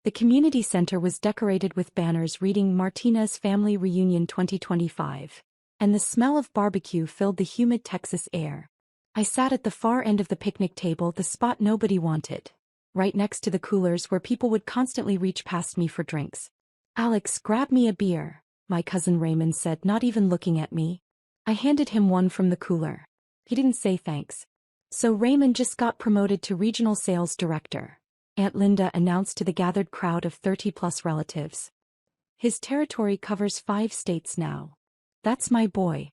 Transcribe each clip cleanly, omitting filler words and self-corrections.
The community center was decorated with banners reading Martinez Family Reunion 2025, and the smell of barbecue filled the humid Texas air. I sat at the far end of the picnic table, the spot nobody wanted, right next to the coolers where people would constantly reach past me for drinks. "Alex, grab me a beer," my cousin Raymond said, not even looking at me. I handed him one from the cooler. He didn't say thanks. "So Raymond just got promoted to regional sales director," Aunt Linda announced to the gathered crowd of 30-plus relatives. "His territory covers 5 states now." "That's my boy,"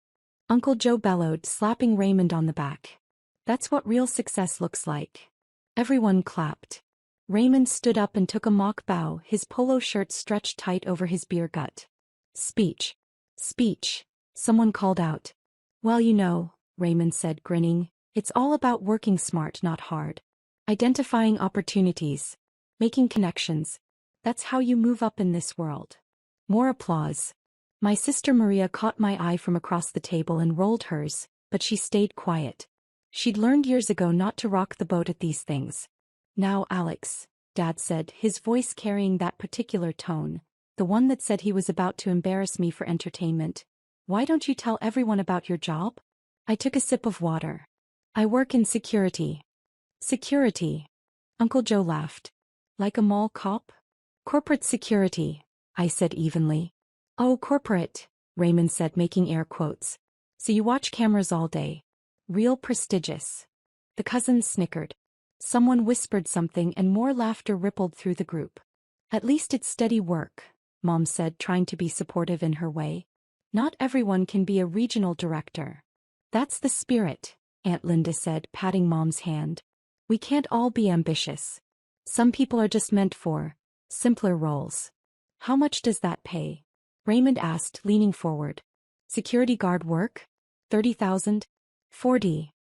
Uncle Joe bellowed, slapping Raymond on the back. "That's what real success looks like." Everyone clapped. Raymond stood up and took a mock bow, his polo shirt stretched tight over his beer gut. "Speech. Speech," someone called out. "Well, you know," Raymond said, grinning, "it's all about working smart, not hard. Identifying opportunities. Making connections. That's how you move up in this world." More applause. My sister Maria caught my eye from across the table and rolled hers, but she stayed quiet. She'd learned years ago not to rock the boat at these things. "Now, Alex," Dad said, his voice carrying that particular tone, the one that said he was about to embarrass me for entertainment. "Why don't you tell everyone about your job?" I took a sip of water. "I work in security." "Security?" Uncle Joe laughed. "Like a mall cop?" "Corporate security," I said evenly. "Oh, corporate," Raymond said, making air quotes. "So you watch cameras all day. Real prestigious." The cousins snickered. Someone whispered something and more laughter rippled through the group. "At least it's steady work," Mom said, trying to be supportive in her way. "Not everyone can be a regional director." "That's the spirit," Aunt Linda said, patting Mom's hand. "We can't all be ambitious. Some people are just meant for simpler roles." "How much does that pay?" Raymond asked, leaning forward. "Security guard work? 30,000? 40?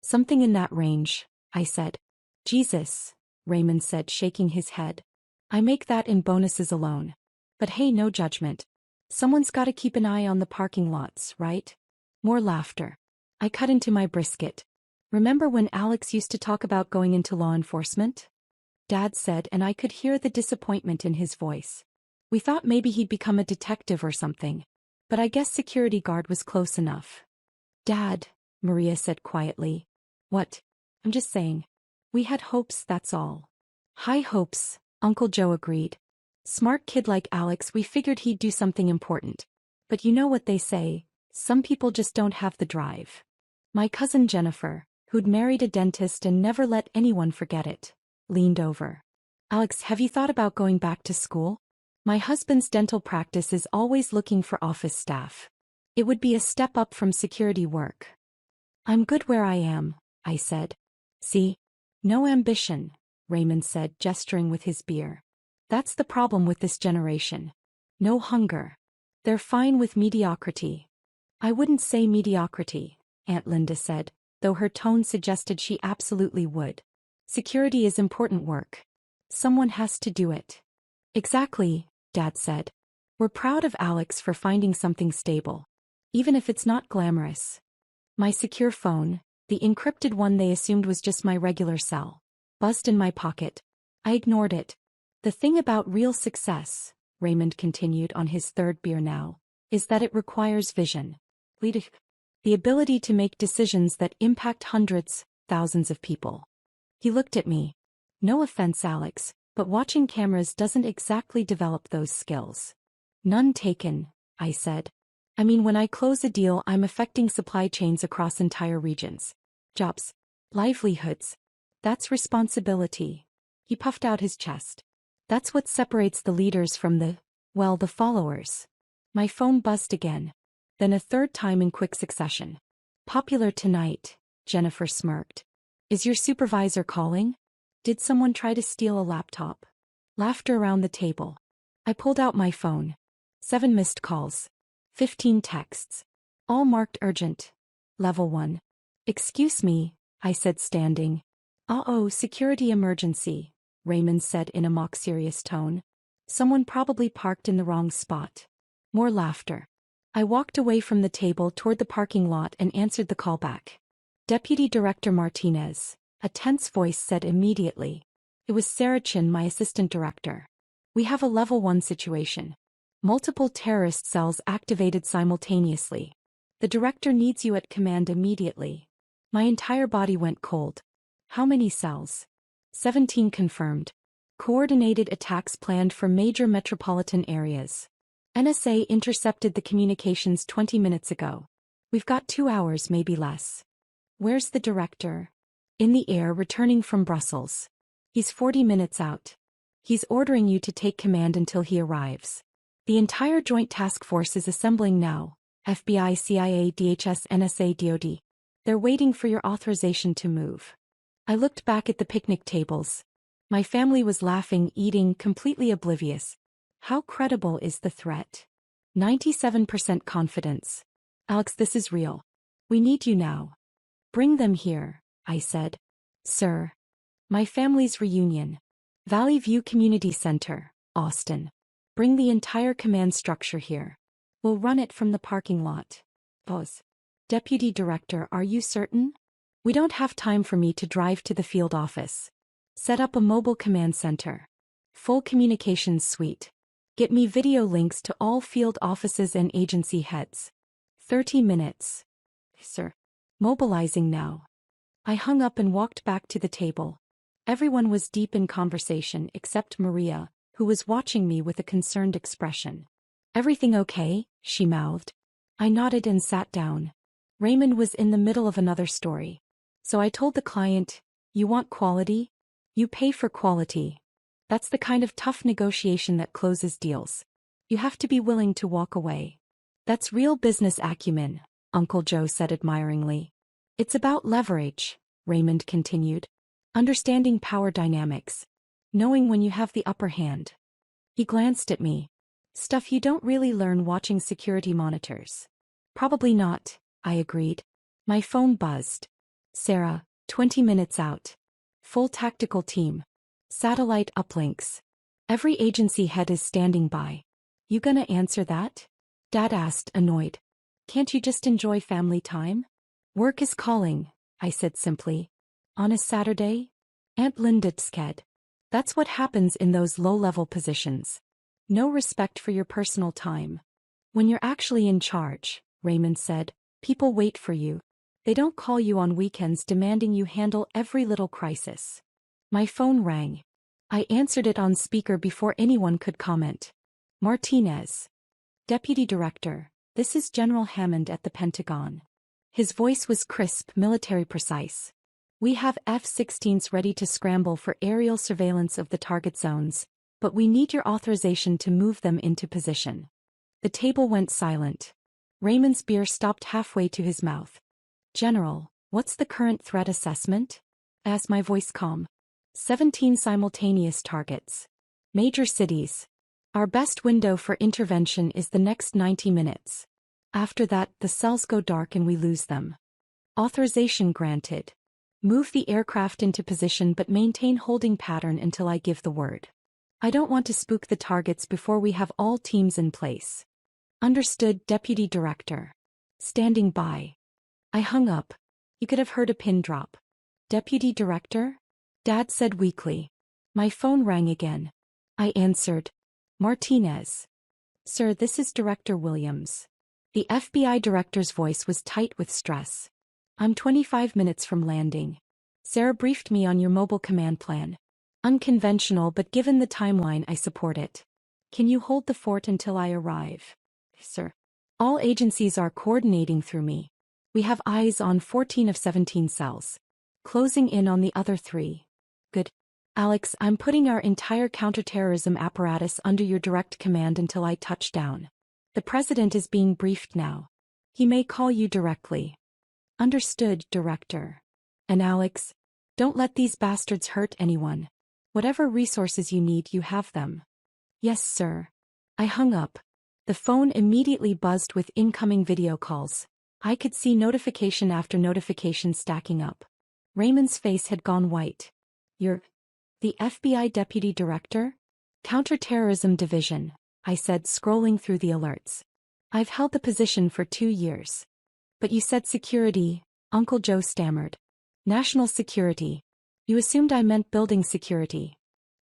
Something in that range," I said. "Jesus," Raymond said, shaking his head. "I make that in bonuses alone. But hey, no judgment. Someone's gotta keep an eye on the parking lots, right?" More laughter. I cut into my brisket. "Remember when Alex used to talk about going into law enforcement?" Dad said, and I could hear the disappointment in his voice. "We thought maybe he'd become a detective or something. But I guess security guard was close enough." "Dad," Maria said quietly. "What?" "I'm just saying. We had hopes, that's all." "High hopes," Uncle Joe agreed. "Smart kid like Alex, we figured he'd do something important. But you know what they say, some people just don't have the drive." My cousin Jennifer, who'd married a dentist and never let anyone forget it, leaned over. "Alex, have you thought about going back to school? My husband's dental practice is always looking for office staff. It would be a step up from security work." "I'm good where I am," I said. "See? No ambition," Raymond said, gesturing with his beer. "That's the problem with this generation. No hunger. They're fine with mediocrity." "I wouldn't say mediocrity," Aunt Linda said, though her tone suggested she absolutely would. "Security is important work. Someone has to do it." "Exactly," Dad said. "We're proud of Alex for finding something stable. Even if it's not glamorous." My secure phone, the encrypted one they assumed was just my regular cell, buzzed in my pocket. I ignored it. "The thing about real success," Raymond continued on his 3rd beer now, "is that it requires vision. The ability to make decisions that impact hundreds, thousands of people." He looked at me. "No offense, Alex, but watching cameras doesn't exactly develop those skills." "None taken," I said. "I mean, when I close a deal, I'm affecting supply chains across entire regions. Jobs. Livelihoods. That's responsibility." He puffed out his chest. "That's what separates the leaders from the followers." My phone buzzed again. Then a 3rd time in quick succession. "Popular tonight," Jennifer smirked. "Is your supervisor calling? Did someone try to steal a laptop?" Laughter around the table. I pulled out my phone. 7 missed calls. 15 texts. All marked urgent. Level 1. "Excuse me," I said, standing. "Uh-oh, security emergency," Raymond said in a mock serious tone. "Someone probably parked in the wrong spot." More laughter. I walked away from the table toward the parking lot and answered the call back. "Deputy Director Martinez," a tense voice said immediately. It was Sarah Chin, my assistant director. We have a level 1 situation. Multiple terrorist cells activated simultaneously. The director needs you at command immediately. My entire body went cold. How many cells? 17 confirmed. Coordinated attacks planned for major metropolitan areas. NSA intercepted the communications 20 minutes ago. We've got 2 hours, maybe less. Where's the director? In the air, returning from Brussels. He's 40 minutes out. He's ordering you to take command until he arrives. The entire Joint Task Force is assembling now. FBI, CIA, DHS, NSA, DoD. They're waiting for your authorization to move. I looked back at the picnic tables. My family was laughing, eating, completely oblivious. How credible is the threat? 97% confidence. Alex, this is real. We need you now. Bring them here, I said. Sir. My family's reunion. Valley View Community Center, Austin. Bring the entire command structure here. We'll run it from the parking lot. Boss. Deputy Director, are you certain? We don't have time for me to drive to the field office. Set up a mobile command center. Full communications suite. Get me video links to all field offices and agency heads. 30 minutes. Sir. Mobilizing now. I hung up and walked back to the table. Everyone was deep in conversation except Maria, who was watching me with a concerned expression. Everything okay? She mouthed. I nodded and sat down. Raymond was in the middle of another story. So I told the client, you want quality? You pay for quality. That's the kind of tough negotiation that closes deals. You have to be willing to walk away. That's real business acumen, Uncle Joe said admiringly. It's about leverage, Raymond continued. Understanding power dynamics. Knowing when you have the upper hand. He glanced at me. Stuff you don't really learn watching security monitors. Probably not, I agreed. My phone buzzed. Sarah, 20 minutes out. Full tactical team. Satellite uplinks. Every agency head is standing by. You gonna answer that? Dad asked, annoyed. Can't you just enjoy family time? Work is calling, I said simply. On a Saturday? Aunt Linda's kid. That's what happens in those low-level positions. No respect for your personal time. When you're actually in charge, Raymond said, people wait for you. They don't call you on weekends demanding you handle every little crisis. My phone rang. I answered it on speaker before anyone could comment. Martinez. Deputy Director, this is General Hammond at the Pentagon. His voice was crisp, military precise. We have F-16s ready to scramble for aerial surveillance of the target zones, but we need your authorization to move them into position. The table went silent. Raymond's beer stopped halfway to his mouth. General, what's the current threat assessment? Asked my voice calm. 17 simultaneous targets. Major cities. Our best window for intervention is the next 90 minutes. After that, the cells go dark and we lose them. Authorization granted. Move the aircraft into position but maintain holding pattern until I give the word. I don't want to spook the targets before we have all teams in place. Understood, Deputy Director. Standing by. I hung up. You could have heard a pin drop. Deputy Director? Dad said weakly. My phone rang again. I answered. Martinez. Sir, this is Director Williams. The FBI director's voice was tight with stress. I'm 25 minutes from landing. Sarah briefed me on your mobile command plan. Unconventional, but given the timeline, I support it. Can you hold the fort until I arrive? Sir. All agencies are coordinating through me. We have eyes on 14 of 17 cells. Closing in on the other 3. Good. Alex, I'm putting our entire counterterrorism apparatus under your direct command until I touch down. The president is being briefed now. He may call you directly. Understood, Director. And Alex, don't let these bastards hurt anyone. Whatever resources you need, you have them. Yes, sir. I hung up. The phone immediately buzzed with incoming video calls. I could see notification after notification stacking up. Raymond's face had gone white. You're the FBI Deputy Director? Counterterrorism Division, I said, scrolling through the alerts. I've held the position for 2 years. But you said security, Uncle Joe stammered. National security. You assumed I meant building security.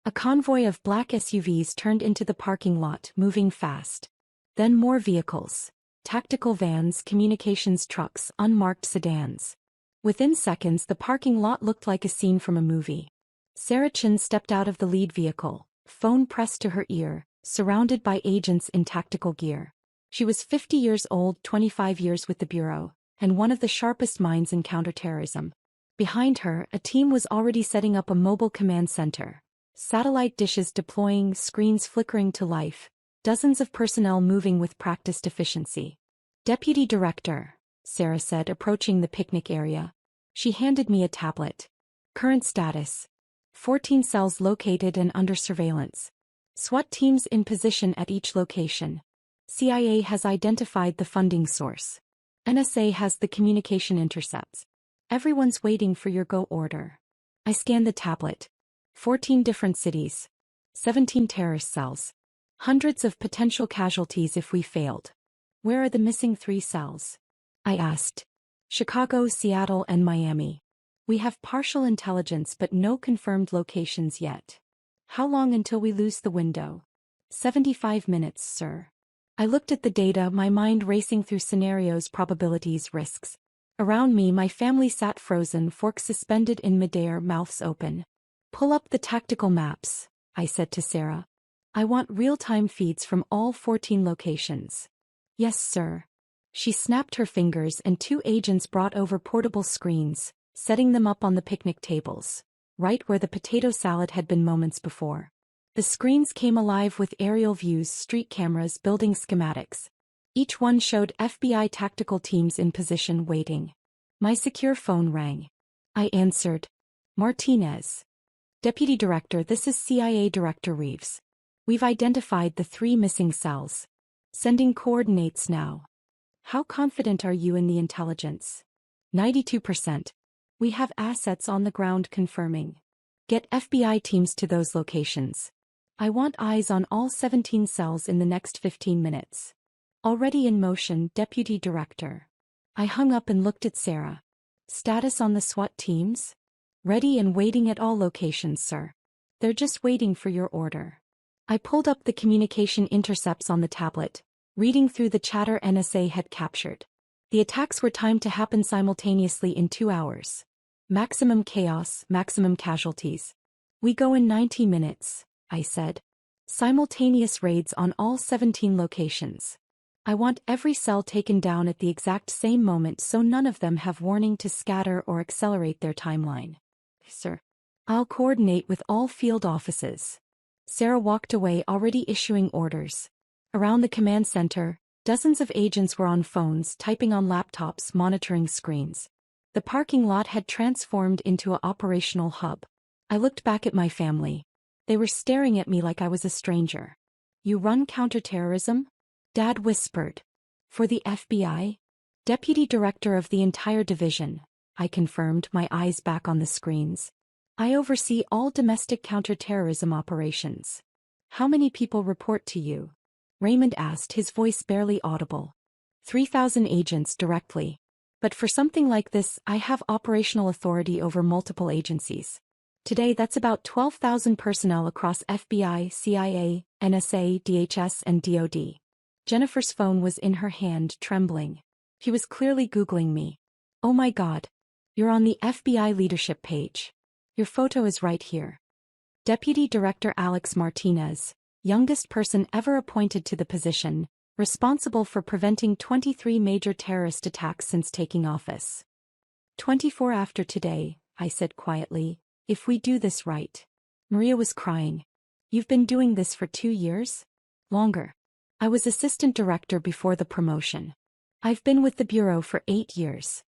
A convoy of black SUVs turned into the parking lot, moving fast. Then more vehicles. Tactical vans, communications trucks, unmarked sedans. Within seconds the parking lot looked like a scene from a movie. Sarah Chin stepped out of the lead vehicle, phone pressed to her ear, surrounded by agents in tactical gear. She was 50 years old, 25 years with the Bureau, and one of the sharpest minds in counterterrorism. Behind her, a team was already setting up a mobile command center. Satellite dishes deploying, screens flickering to life, dozens of personnel moving with practiced efficiency. "Deputy Director," Sarah said, approaching the picnic area. She handed me a tablet. "Current status. 14 cells located and under surveillance. SWAT teams in position at each location. CIA has identified the funding source. NSA has the communication intercepts. Everyone's waiting for your go order." I scanned the tablet. 14 different cities. 17 terrorist cells. Hundreds of potential casualties if we failed. "Where are the missing 3 cells?" I asked. "Chicago, Seattle, and Miami. We have partial intelligence but no confirmed locations yet." "How long until we lose the window?" 75 minutes, sir." I looked at the data, my mind racing through scenarios, probabilities, risks. Around me, my family sat frozen, forks suspended in midair, mouths open. "Pull up the tactical maps," I said to Sarah. "I want real-time feeds from all 14 locations." "Yes, sir." She snapped her fingers and 2 agents brought over portable screens, setting them up on the picnic tables, right where the potato salad had been moments before. The screens came alive with aerial views, street cameras, building schematics. Each one showed FBI tactical teams in position waiting. My secure phone rang. I answered. "Martinez." "Deputy Director, this is CIA Director Reeves. We've identified the 3 missing cells. Sending coordinates now." "How confident are you in the intelligence?" 92%. "We have assets on the ground confirming. Get FBI teams to those locations. I want eyes on all 17 cells in the next 15 minutes. Already in motion, Deputy Director." I hung up and looked at Sarah. "Status on the SWAT teams?" "Ready and waiting at all locations, sir. They're just waiting for your order." I pulled up the communication intercepts on the tablet, reading through the chatter NSA had captured. The attacks were timed to happen simultaneously in 2 hours. Maximum chaos, maximum casualties. "We go in 90 minutes, I said. "Simultaneous raids on all 17 locations. I want every cell taken down at the exact same moment so none of them have warning to scatter or accelerate their timeline." "Sir." "I'll coordinate with all field offices." Sarah walked away, already issuing orders. Around the command center, dozens of agents were on phones, typing on laptops, monitoring screens. The parking lot had transformed into an operational hub. I looked back at my family. They were staring at me like I was a stranger. "You run counterterrorism?" Dad whispered. "For the FBI?" "Deputy Director of the entire division," I confirmed, my eyes back on the screens. "I oversee all domestic counterterrorism operations." "How many people report to you?" Raymond asked, his voice barely audible. 3,000 agents directly. But for something like this, I have operational authority over multiple agencies. Today that's about 12,000 personnel across FBI, CIA, NSA, DHS, and DoD. Jennifer's phone was in her hand, trembling. She was clearly Googling me. "Oh my God. You're on the FBI leadership page. Your photo is right here." Deputy Director Alex Martinez, youngest person ever appointed to the position, responsible for preventing 23 major terrorist attacks since taking office. 24 after today, I said quietly, "if we do this right." Maria was crying. "You've been doing this for 2 years? Longer." I was assistant director before the promotion. "I've been with the Bureau for 8 years.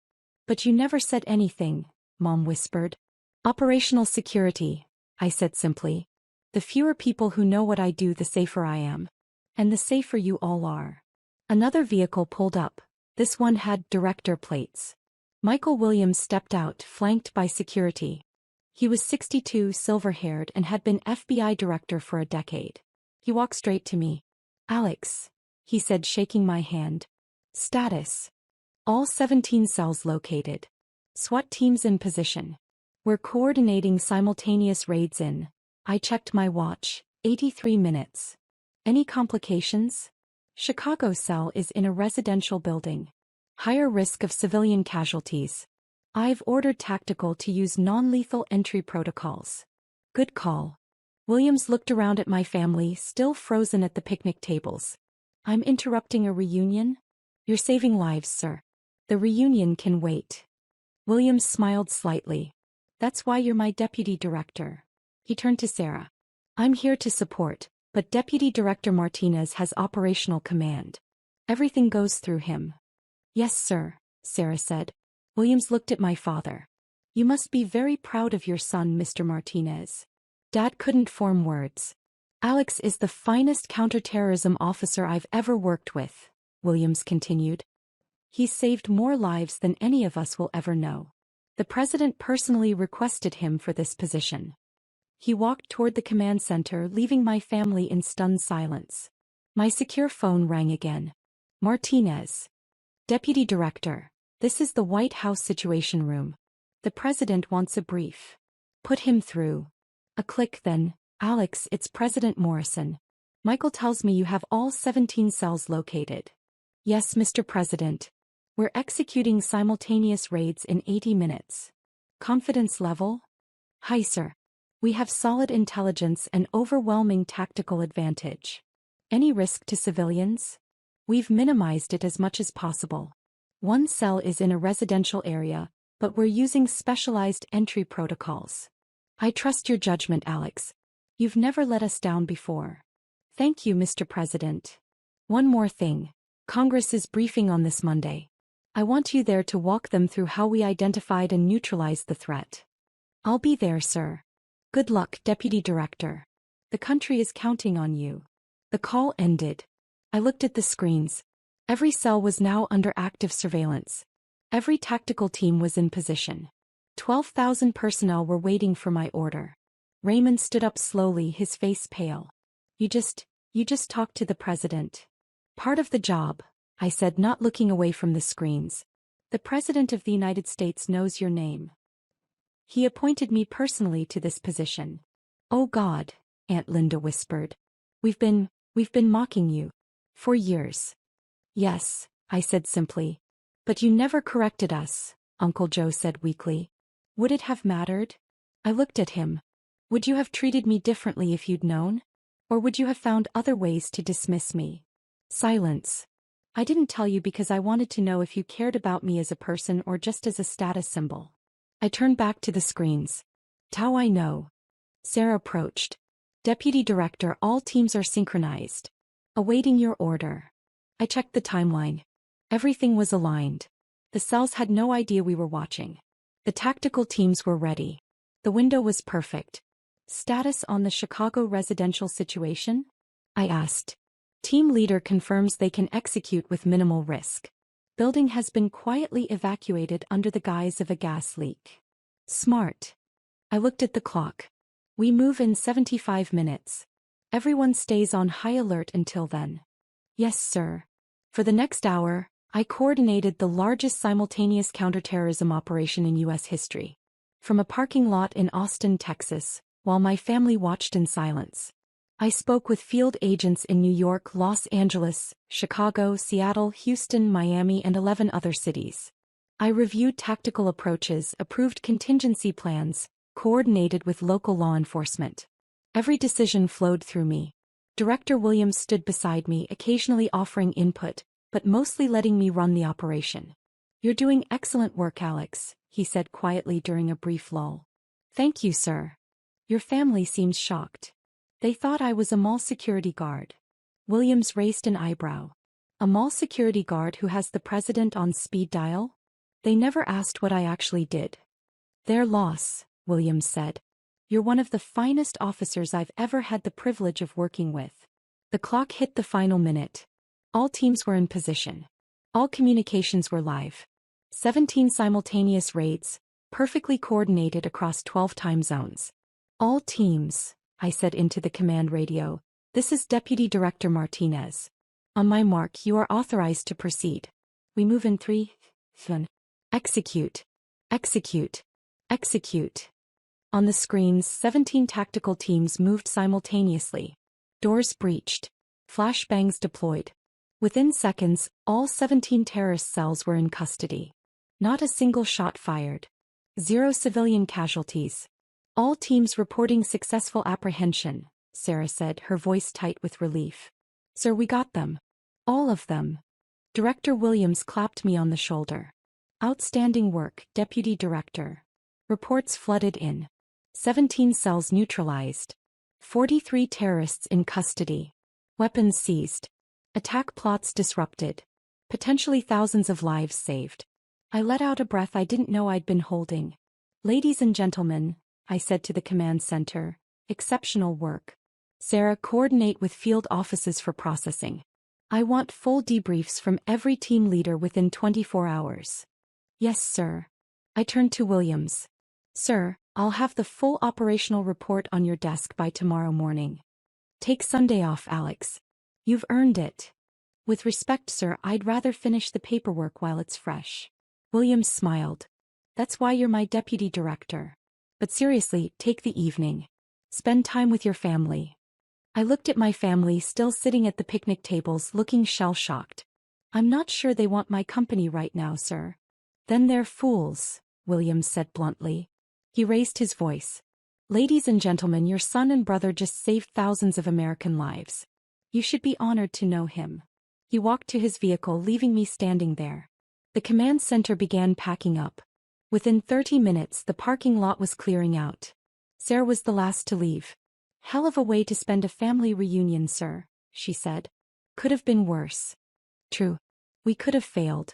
But you never said anything," Mom whispered. "Operational security," I said simply. "The fewer people who know what I do, the safer I am. And the safer you all are." Another vehicle pulled up. This one had director plates. Michael Williams stepped out, flanked by security. He was 62, silver-haired, and had been FBI director for a decade. He walked straight to me. "Alex," he said, shaking my hand. "Status. All 17 cells located. SWAT teams in position. We're coordinating simultaneous raids in I checked my watch. 83 minutes. Any complications? Chicago cell is in a residential building. Higher risk of civilian casualties. I've ordered tactical to use non-lethal entry protocols. Good call. Williams looked around at my family, still frozen at the picnic tables. I'm interrupting a reunion? You're saving lives, sir. The reunion can wait. Williams smiled slightly. That's why you're my deputy director. He turned to Sarah. I'm here to support, but Deputy Director Martinez has operational command. Everything goes through him. Yes, sir, Sarah said. Williams looked at my father. You must be very proud of your son, Mr. Martinez. Dad couldn't form words. Alex is the finest counterterrorism officer I've ever worked with, Williams continued. He's saved more lives than any of us will ever know. The president personally requested him for this position. He walked toward the command center, leaving my family in stunned silence. My secure phone rang again. Martinez. Deputy Director, this is the White House Situation Room. The president wants a brief. Put him through. A click then. Alex, it's President Morrison. Michael tells me you have all 17 cells located. Yes, Mr. President. We're executing simultaneous raids in 80 minutes. Confidence level? High, sir. We have solid intelligence and overwhelming tactical advantage. Any risk to civilians? We've minimized it as much as possible. One cell is in a residential area, but we're using specialized entry protocols. I trust your judgment, Alex. You've never let us down before. Thank you, Mr. President. One more thing. Congress is briefing on this Monday. I want you there to walk them through how we identified and neutralized the threat. I'll be there, sir. Good luck, Deputy Director. The country is counting on you. The call ended. I looked at the screens. Every cell was now under active surveillance. Every tactical team was in position. 12,000 personnel were waiting for my order. Raymond stood up slowly, his face pale. You just talked to the president. Part of the job, I said, not looking away from the screens. The President of the United States knows your name. He appointed me personally to this position. Oh God, Aunt Linda whispered. We've been mocking you. For years. Yes, I said simply. But you never corrected us, Uncle Joe said weakly. Would it have mattered? I looked at him. Would you have treated me differently if you'd known? Or would you have found other ways to dismiss me? Silence. I didn't tell you because I wanted to know if you cared about me as a person or just as a status symbol. I turned back to the screens. How I know. Sarah approached. Deputy Director, all teams are synchronized. Awaiting your order. I checked the timeline. Everything was aligned. The cells had no idea we were watching. The tactical teams were ready. The window was perfect. Status on the Chicago residential situation? I asked. Team leader confirms they can execute with minimal risk. Building has been quietly evacuated under the guise of a gas leak. Smart. I looked at the clock. We move in 75 minutes. Everyone stays on high alert until then. Yes, sir. For the next hour, I coordinated the largest simultaneous counterterrorism operation in U.S. history. From a parking lot in Austin, Texas, while my family watched in silence. I spoke with field agents in New York, Los Angeles, Chicago, Seattle, Houston, Miami, and 11 other cities. I reviewed tactical approaches, approved contingency plans, coordinated with local law enforcement. Every decision flowed through me. Director Williams stood beside me, occasionally offering input, but mostly letting me run the operation. You're doing excellent work, Alex, he said quietly during a brief lull. Thank you, sir. Your family seems shocked. They thought I was a mall security guard. Williams raised an eyebrow. A mall security guard who has the president on speed dial? They never asked what I actually did. Their loss, Williams said. You're one of the finest officers I've ever had the privilege of working with. The clock hit the final minute. All teams were in position. All communications were live. 17 simultaneous raids, perfectly coordinated across 12 time zones. All teams, I said into the command radio. This is Deputy Director Martinez. On my mark, you are authorized to proceed. We move in 3, 1. Execute. Execute. Execute. On the screens, 17 tactical teams moved simultaneously. Doors breached. Flashbangs deployed. Within seconds, all 17 terrorist cells were in custody. Not a single shot fired. 0 civilian casualties. All teams reporting successful apprehension, Sarah said, her voice tight with relief. Sir, we got them. All of them. Director Williams clapped me on the shoulder. Outstanding work, Deputy Director. Reports flooded in. 17 cells neutralized. 43 terrorists in custody. Weapons seized. Attack plots disrupted. Potentially thousands of lives saved. I let out a breath I didn't know I'd been holding. Ladies and gentlemen, I said to the command center, exceptional work. Sarah, coordinate with field offices for processing. I want full debriefs from every team leader within 24 hours. Yes, sir. I turned to Williams. Sir, I'll have the full operational report on your desk by tomorrow morning. Take Sunday off, Alex. You've earned it. With respect, sir, I'd rather finish the paperwork while it's fresh. Williams smiled. That's why you're my deputy director. But seriously, take the evening. Spend time with your family. I looked at my family still sitting at the picnic tables looking shell-shocked. I'm not sure they want my company right now, sir. Then they're fools, Williams said bluntly. He raised his voice. Ladies and gentlemen, your son and brother just saved thousands of American lives. You should be honored to know him. He walked to his vehicle, leaving me standing there. The command center began packing up. Within 30 minutes, the parking lot was clearing out. Sarah was the last to leave. Hell of a way to spend a family reunion, sir, she said. Could have been worse. True. We could have failed.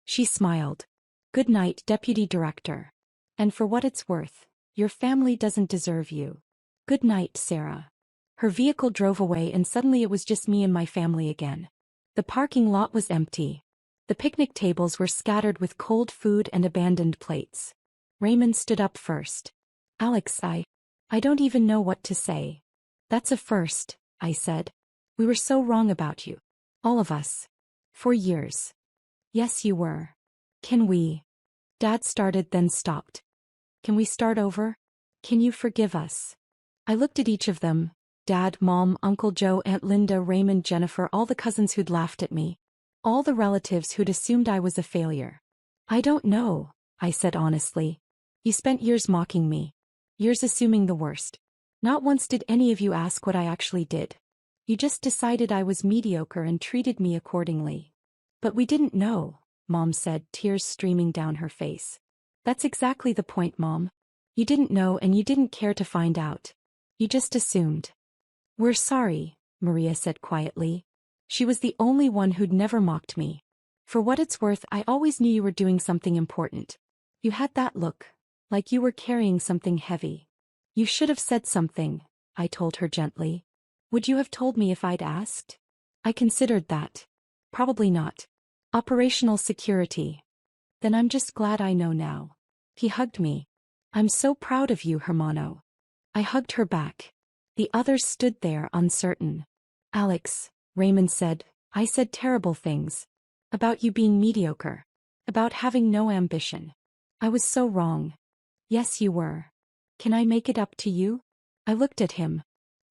She smiled. Good night, Deputy Director. And for what it's worth, your family doesn't deserve you. Good night, Sarah. Her vehicle drove away and suddenly it was just me and my family again. The parking lot was empty. The picnic tables were scattered with cold food and abandoned plates. Raymond stood up first. Alex, I don't even know what to say. That's a first, I said. We were so wrong about you. All of us. For years. Yes, you were. Can we? Dad started then stopped. Can we start over? Can you forgive us? I looked at each of them. Dad, Mom, Uncle Joe, Aunt Linda, Raymond, Jennifer, all the cousins who'd laughed at me. All the relatives who'd assumed I was a failure. I don't know, I said honestly. You spent years mocking me. Years assuming the worst. Not once did any of you ask what I actually did. You just decided I was mediocre and treated me accordingly. But we didn't know, Mom said, tears streaming down her face. That's exactly the point, Mom. You didn't know and you didn't care to find out. You just assumed. We're sorry, Maria said quietly. She was the only one who'd never mocked me. For what it's worth, I always knew you were doing something important. You had that look, like you were carrying something heavy. You should have said something, I told her gently. Would you have told me if I'd asked? I considered that. Probably not. Operational security. Then I'm just glad I know now. He hugged me. I'm so proud of you, Hermano. I hugged her back. The others stood there uncertain. Alex, Raymond said, I said terrible things. About you being mediocre. About having no ambition. I was so wrong. Yes, you were. Can I make it up to you? I looked at him.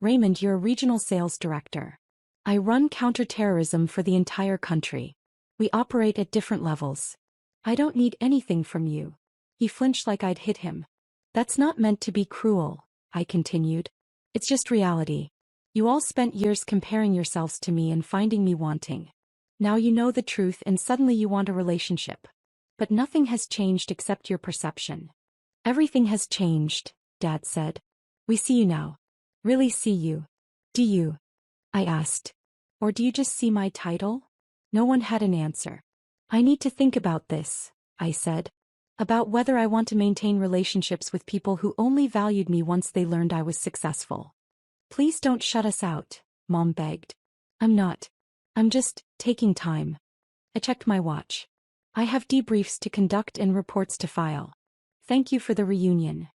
Raymond, you're a regional sales director. I run counterterrorism for the entire country. We operate at different levels. I don't need anything from you. He flinched like I'd hit him. That's not meant to be cruel, I continued. It's just reality. You all spent years comparing yourselves to me and finding me wanting. Now you know the truth and suddenly you want a relationship. But nothing has changed except your perception. Everything has changed, Dad said. We see you now. Really see you. Do you? I asked. Or do you just see my title? No one had an answer. I need to think about this, I said. About whether I want to maintain relationships with people who only valued me once they learned I was successful. Please don't shut us out, Mom begged. I'm not. I'm just taking time. I checked my watch. I have debriefs to conduct and reports to file. Thank you for the reunion.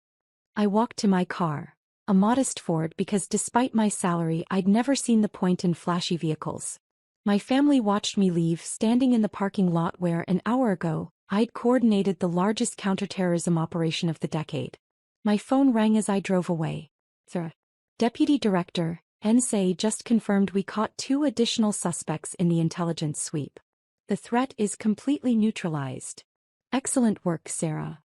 I walked to my car, a modest Ford because despite my salary I'd never seen the point in flashy vehicles. My family watched me leave standing in the parking lot where an hour ago I'd coordinated the largest counterterrorism operation of the decade. My phone rang as I drove away. The Deputy Director, NSA just confirmed we caught 2 additional suspects in the intelligence sweep. The threat is completely neutralized. Excellent work, Sarah.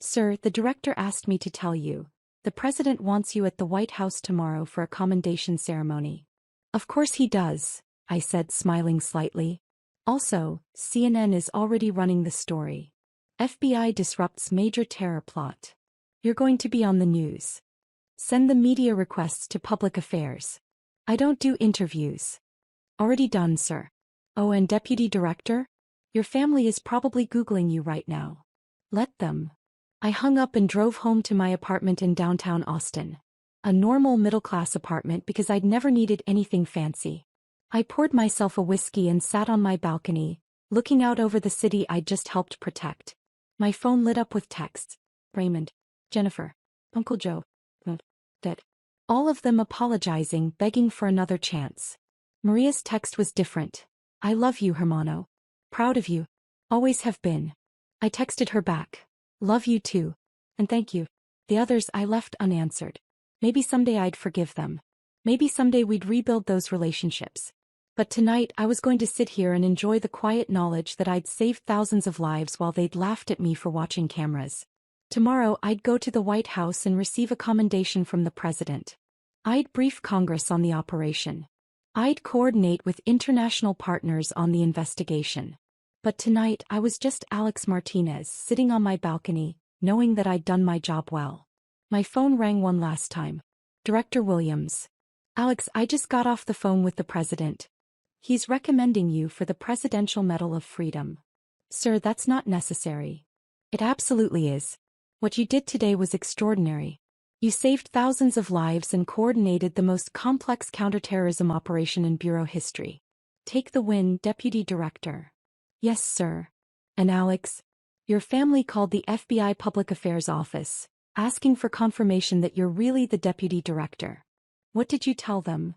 Sir, the director asked me to tell you. The president wants you at the White House tomorrow for a commendation ceremony. Of course he does, I said, smiling slightly. Also, CNN is already running the story. FBI disrupts major terror plot. You're going to be on the news. Send the media requests to public affairs. I don't do interviews. Already done, sir. Oh, and Deputy Director? Your family is probably Googling you right now. Let them. I hung up and drove home to my apartment in downtown Austin. A normal middle-class apartment because I'd never needed anything fancy. I poured myself a whiskey and sat on my balcony, looking out over the city I'd just helped protect. My phone lit up with texts. Raymond, Jennifer, Uncle Joe, Dad. All of them apologizing, begging for another chance. Maria's text was different. I love you, Hermano. Proud of you. Always have been. I texted her back. Love you too. And thank you. The others I left unanswered. Maybe someday I'd forgive them. Maybe someday we'd rebuild those relationships. But tonight I was going to sit here and enjoy the quiet knowledge that I'd saved thousands of lives while they'd laughed at me for watching cameras. Tomorrow I'd go to the White House and receive a commendation from the president. I'd brief Congress on the operation. I'd coordinate with international partners on the investigation. But tonight I was just Alex Martinez sitting on my balcony, knowing that I'd done my job well. My phone rang one last time. Director Williams. Alex, I just got off the phone with the president. He's recommending you for the Presidential Medal of Freedom. Sir, that's not necessary. It absolutely is. What you did today was extraordinary. You saved thousands of lives and coordinated the most complex counterterrorism operation in Bureau history. Take the win, Deputy Director. Yes, sir. And Alex, your family called the FBI Public Affairs Office, asking for confirmation that you're really the Deputy Director. What did you tell them?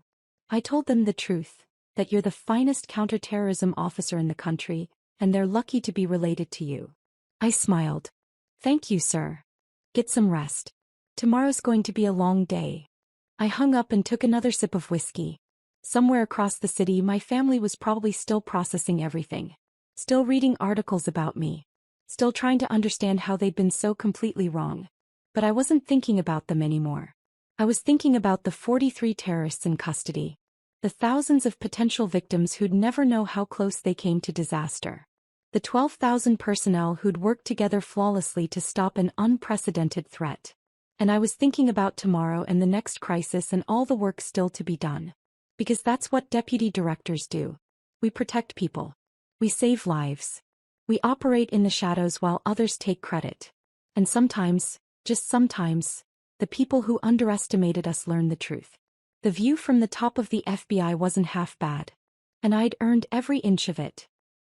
I told them the truth, that you're the finest counterterrorism officer in the country, and they're lucky to be related to you. I smiled. Thank you, sir. Get some rest. Tomorrow's going to be a long day. I hung up and took another sip of whiskey. Somewhere across the city my family was probably still processing everything. Still reading articles about me. Still trying to understand how they'd been so completely wrong. But I wasn't thinking about them anymore. I was thinking about the 43 terrorists in custody. The thousands of potential victims who'd never know how close they came to disaster. The 12,000 personnel who'd worked together flawlessly to stop an unprecedented threat. And I was thinking about tomorrow and the next crisis and all the work still to be done. Because that's what deputy directors do. We protect people. We save lives. We operate in the shadows while others take credit. And sometimes, just sometimes, the people who underestimated us learn the truth. The view from the top of the FBI wasn't half bad. And I'd earned every inch of it.